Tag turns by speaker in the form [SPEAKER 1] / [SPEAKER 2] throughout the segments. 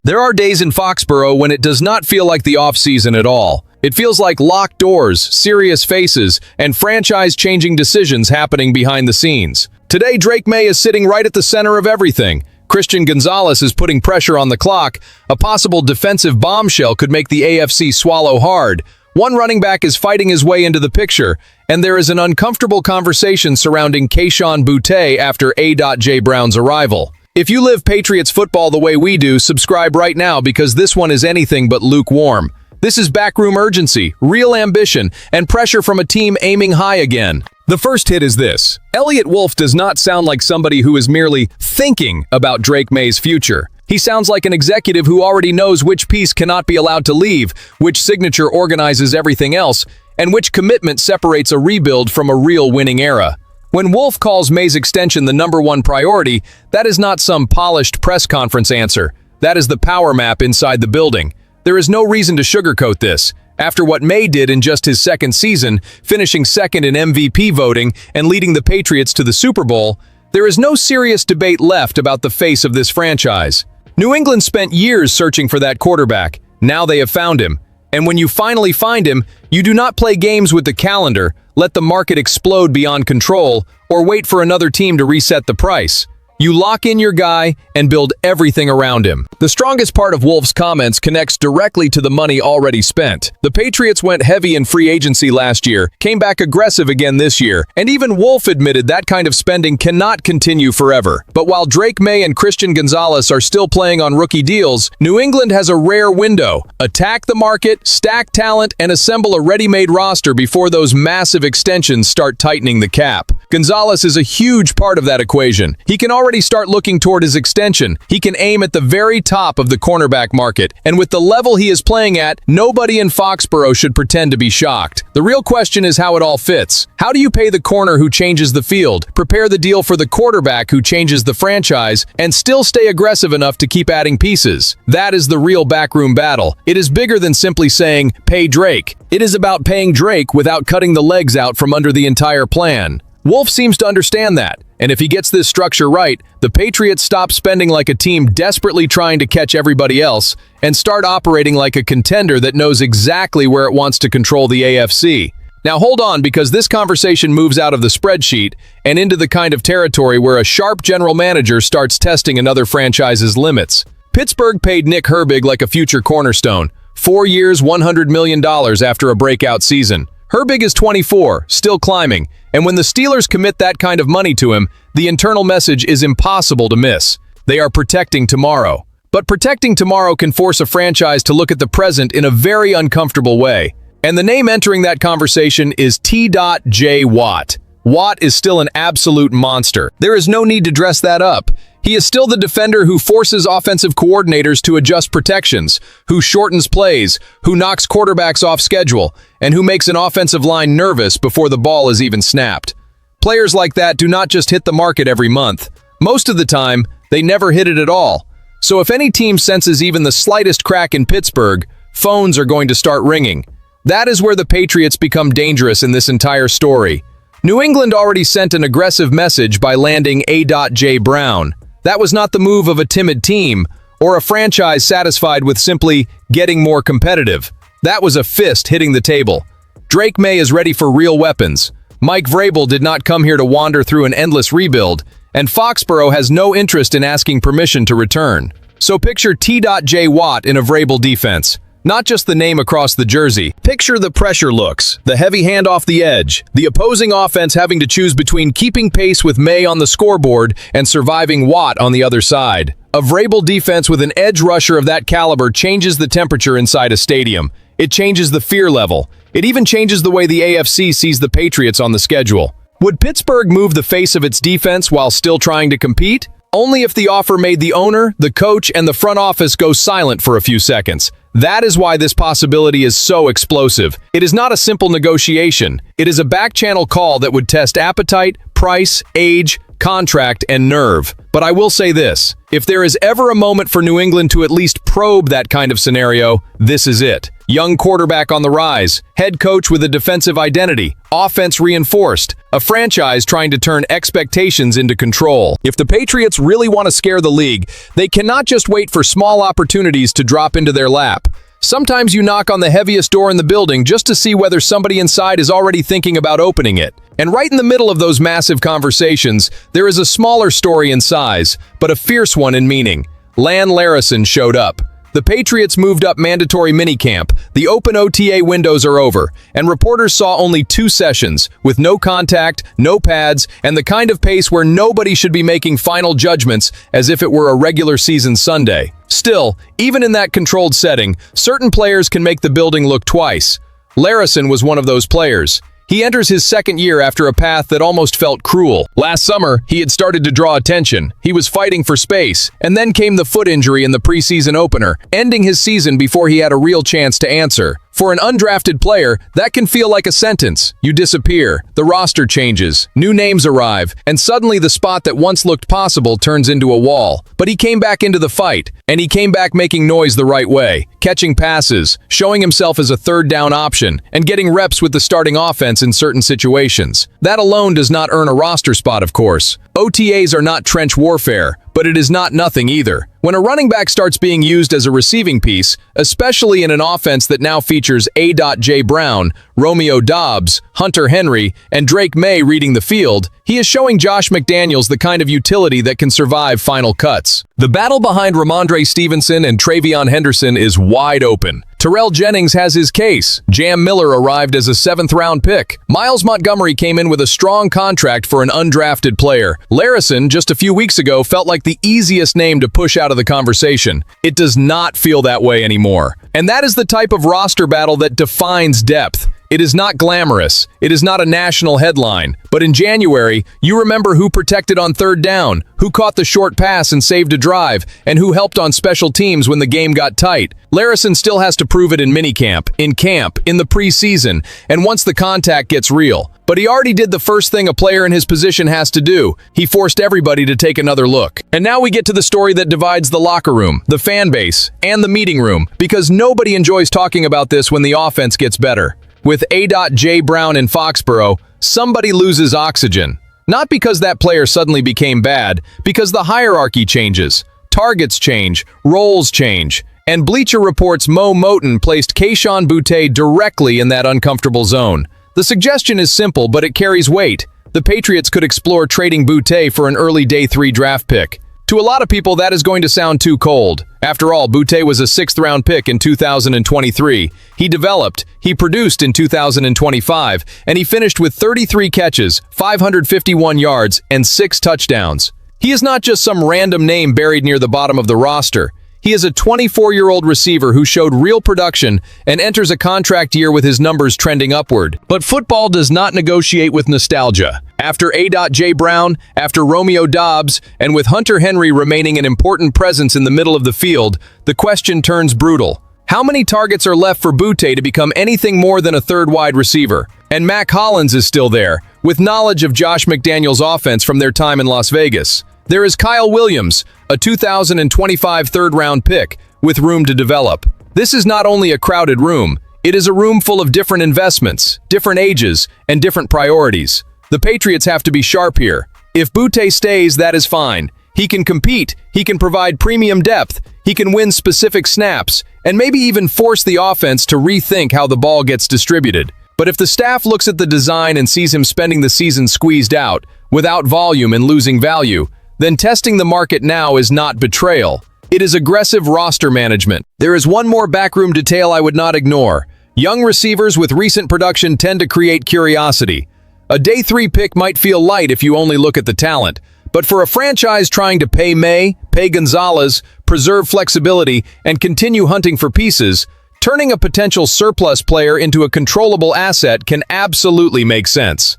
[SPEAKER 1] There are days in Foxborough when it does not feel like the offseason at all. It feels like locked doors, serious faces, and franchise-changing decisions happening behind the scenes. Today, Drake Maye is sitting right at the center of everything. Christian Gonzalez is putting pressure on the clock. A possible defensive bombshell could make the AFC swallow hard. One running back is fighting his way into the picture, and there is an uncomfortable conversation surrounding Kayshon Boutte after A.J. Brown's arrival. If you live Patriots football the way we do, subscribe right now because this one is anything but lukewarm. This is backroom urgency, real ambition, and pressure from a team aiming high again. The first hit is this. Eliot Wolf does not sound like somebody who is merely thinking about Drake Maye's future. He sounds like an executive who already knows which piece cannot be allowed to leave, which signature organizes everything else, and which commitment separates a rebuild from a real winning era. When Wolf calls Maye's extension the #1 priority, that is not some polished press conference answer. That is the power map inside the building. There is no reason to sugarcoat this. After what Maye did in just his second season, finishing second in MVP voting and leading the Patriots to the Super Bowl, there is no serious debate left about the face of this franchise. New England spent years searching for that quarterback. Now they have found him. And when you finally find him, you do not play games with the calendar, let the market explode beyond control, or wait for another team to reset the price. You lock in your guy and build everything around him. The strongest part of Wolf's comments connects directly to the money already spent. The Patriots went heavy in free agency last year, came back aggressive again this year, and even Wolf admitted that kind of spending cannot continue forever. But while Drake Maye and Christian Gonzalez are still playing on rookie deals, New England has a rare window. Attack the market, stack talent, and assemble a ready-made roster before those massive extensions start tightening the cap. Gonzalez is a huge part of that equation. He can already start looking toward his extension. He can aim at the very top of the cornerback market, and with the level he is playing at, nobody in Foxborough should pretend to be shocked. The real question is how it all fits. How do you pay the corner who changes the field, prepare the deal for the quarterback who changes the franchise, and still stay aggressive enough to keep adding pieces? That is the real backroom battle. It is bigger than simply saying, pay Drake. It is about paying Drake without cutting the legs out from under the entire plan. Wolf seems to understand that, and if he gets this structure right, the Patriots stop spending like a team desperately trying to catch everybody else and start operating like a contender that knows exactly where it wants to control the AFC. Now hold on, because this conversation moves out of the spreadsheet and into the kind of territory where a sharp general manager starts testing another franchise's limits. Pittsburgh paid Nick Herbig like a future cornerstone. 4 years, $100 million after a breakout season. Herbig is 24, still climbing, and when the Steelers commit that kind of money to him, the internal message is impossible to miss. They are protecting tomorrow. But protecting tomorrow can force a franchise to look at the present in a very uncomfortable way. And the name entering that conversation is T.J. Watt. Watt is still an absolute monster. There is no need to dress that up. He is still the defender who forces offensive coordinators to adjust protections, who shortens plays, who knocks quarterbacks off schedule, and who makes an offensive line nervous before the ball is even snapped. Players like that do not just hit the market every month. Most of the time, they never hit it at all. So if any team senses even the slightest crack in Pittsburgh, phones are going to start ringing. That is where the Patriots become dangerous in this entire story. New England already sent an aggressive message by landing A.J. Brown. That was not the move of a timid team or a franchise satisfied with simply getting more competitive. That was a fist hitting the table. Drake Maye is ready for real weapons. Mike Vrabel did not come here to wander through an endless rebuild, and Foxborough has no interest in asking permission to return. So picture T.J. Watt in a Vrabel defense. Not just the name across the jersey. Picture the pressure looks, the heavy hand off the edge, the opposing offense having to choose between keeping pace with Maye on the scoreboard and surviving Watt on the other side. A Vrabel defense with an edge rusher of that caliber changes the temperature inside a stadium. It changes the fear level. It even changes the way the AFC sees the Patriots on the schedule. Would Pittsburgh move the face of its defense while still trying to compete? Only if the offer made the owner, the coach, and the front office go silent for a few seconds. That is why this possibility is so explosive. It is not a simple negotiation. It is a back-channel call that would test appetite, price, age, contract, and nerve. But I will say this, if there is ever a moment for New England to at least probe that kind of scenario, this is it. Young quarterback on the rise, head coach with a defensive identity, offense reinforced, a franchise trying to turn expectations into control. If the Patriots really want to scare the league, they cannot just wait for small opportunities to drop into their lap. Sometimes you knock on the heaviest door in the building just to see whether somebody inside is already thinking about opening it. And right in the middle of those massive conversations, there is a smaller story in size, but a fierce one in meaning. Lan Larison showed up. The Patriots moved up mandatory minicamp, the open OTA windows are over, and reporters saw only 2 sessions, with no contact, no pads, and the kind of pace where nobody should be making final judgments as if it were a regular season Sunday. Still, even in that controlled setting, certain players can make the building look twice. Larison was one of those players. He enters his second year after a path that almost felt cruel. Last summer, he had started to draw attention. He was fighting for space, and then came the foot injury in the preseason opener, ending his season before he had a real chance to answer. For an undrafted player, that can feel like a sentence. You disappear, the roster changes, new names arrive, and suddenly the spot that once looked possible turns into a wall. But he came back into the fight, and he came back making noise the right way, catching passes, showing himself as a third down option, and getting reps with the starting offense in certain situations. That alone does not earn a roster spot, of course. OTAs are not trench warfare, but it is not nothing either. When a running back starts being used as a receiving piece, especially in an offense that now features A.J. Brown, Romeo Doubs, Hunter Henry, and Drake Maye reading the field, he is showing Josh McDaniels the kind of utility that can survive final cuts. The battle behind Ramondre Stevenson and Travion Henderson is wide open. Terrell Jennings has his case. Jam Miller arrived as a 7th-round pick. Miles Montgomery came in with a strong contract for an undrafted player. Larison, just a few weeks ago, felt like the easiest name to push out of the conversation. It does not feel that way anymore. And that is the type of roster battle that defines depth. It is not glamorous. It is not a national headline. But in January, you remember who protected on third down, who caught the short pass and saved a drive, and who helped on special teams when the game got tight. Larison still has to prove it in minicamp, in camp, in the preseason, and once the contact gets real. But he already did the first thing a player in his position has to do. He forced everybody to take another look. And now we get to the story that divides the locker room, the fan base, and the meeting room, because nobody enjoys talking about this when the offense gets better. With A.J. Brown in Foxborough, somebody loses oxygen. Not because that player suddenly became bad, because the hierarchy changes, targets change, roles change, and Bleacher Report's Mo Moton placed Kayshon Boutte directly in that uncomfortable zone. The suggestion is simple, but it carries weight. The Patriots could explore trading Boutte for an early day 3 draft pick. To a lot of people, that is going to sound too cold. After all, Boutte was a 6th-round pick in 2023. He developed, he produced in 2025, and he finished with 33 catches, 551 yards, and 6 touchdowns. He is not just some random name buried near the bottom of the roster. He is a 24-year-old receiver who showed real production and enters a contract year with his numbers trending upward. But football does not negotiate with nostalgia. After A.J. Brown, after Romeo Doubs, and with Hunter Henry remaining an important presence in the middle of the field, the question turns brutal. How many targets are left for Boutte to become anything more than a third wide receiver? And Mac Hollins is still there, with knowledge of Josh McDaniels' offense from their time in Las Vegas. There is Kyle Williams, a 2025 third-round pick, with room to develop. This is not only a crowded room, it is a room full of different investments, different ages, and different priorities. The Patriots have to be sharp here. If Boutte stays, that is fine. He can compete, he can provide premium depth, he can win specific snaps, and maybe even force the offense to rethink how the ball gets distributed. But if the staff looks at the design and sees him spending the season squeezed out, without volume and losing value, then testing the market now is not betrayal. It is aggressive roster management. There is one more backroom detail I would not ignore. Young receivers with recent production tend to create curiosity. A day 3 pick might feel light if you only look at the talent, but for a franchise trying to pay Maye, pay Gonzalez, preserve flexibility, and continue hunting for pieces, turning a potential surplus player into a controllable asset can absolutely make sense.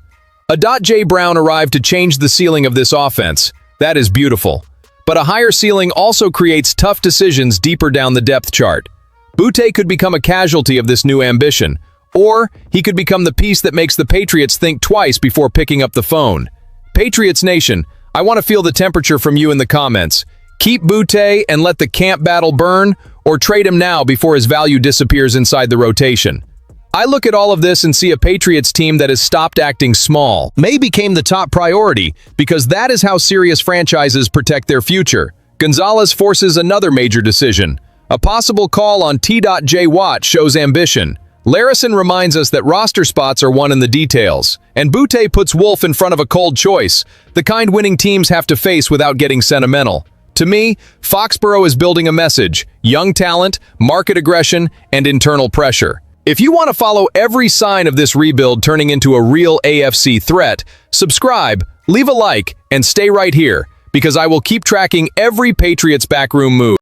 [SPEAKER 1] A.J. Brown arrived to change the ceiling of this offense. That is beautiful. But a higher ceiling also creates tough decisions deeper down the depth chart. Boutte could become a casualty of this new ambition, or he could become the piece that makes the Patriots think twice before picking up the phone. Patriots Nation, I want to feel the temperature from you in the comments. Keep Boutte and let the camp battle burn, or trade him now before his value disappears inside the rotation? I look at all of this and see a Patriots team that has stopped acting small. Maye became the top priority because that is how serious franchises protect their future. Gonzalez forces another major decision. A possible call on T.J. Watt shows ambition. Larison reminds us that roster spots are won in the details. And Boutte puts Wolf in front of a cold choice, the kind winning teams have to face without getting sentimental. To me, Foxborough is building a message: young talent, market aggression, and internal pressure. If you want to follow every sign of this rebuild turning into a real AFC threat, subscribe, leave a like, and stay right here, because I will keep tracking every Patriots backroom move.